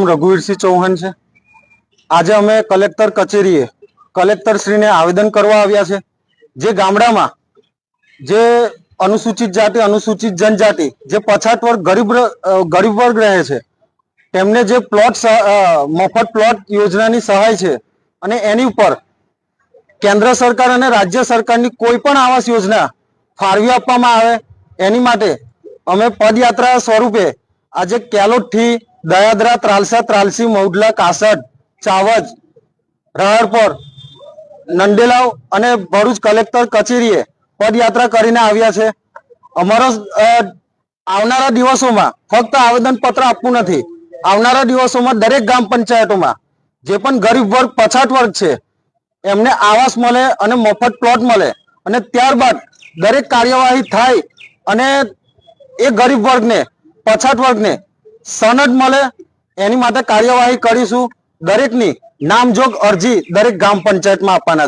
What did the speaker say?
નામ રઘુવીરસિંહ ચૌહાણ છે। આજે અમે કલેક્ટર કચેરીએ કલેક્ટરશ્રીને આવેદન કરવા આવ્યા છે। જે ગામડામાં જે અનુસૂચિત જાતિ અનુસૂચિત જનજાતિ જે પછાત વર્ગ ગરીબ વર્ગ રહે છે તેમને જે પ્લોટ મફત પ્લોટ યોજનાની સહાય છે અને એની ઉપર કેન્દ્ર સરકાર અને રાજ્ય સરકારની કોઈ પણ આવાસ યોજના ફાળવી આપવામાં આવે એની માટે અમે પદયાત્રા સ્વરૂપે આજે કેલોદથી દયાદરા ત્રાલસા ત્રાલસી મૌડલા કાસડ ચાવજ રાહરપર નંદેલાવ અને ભરૂચ કલેક્ટર કચેરીએ પદયાત્રા કરીને આવ્યા છે। અમારો આવનારા દિવસોમાં ફક્ત આવેદન પત્ર આપવું નથી, આવનારા દિવસોમાં દરેક ગ્રામ પંચાયતોમાં જે પણ ગરીબ વર્ગ પછાત વર્ગ છે એમને આવાસ મળે અને મફત પ્લોટ મળે અને ત્યારબાદ દરેક કાર્યવાહી થાય અને એ ગરીબ વર્ગને પછાત વર્ગને સનદ મળે એની માટે કાર્યવાહી કરીશું। દરેકની નામજોગ અરજી દરેક ગ્રામ પંચાયતમાં આપવાના છે।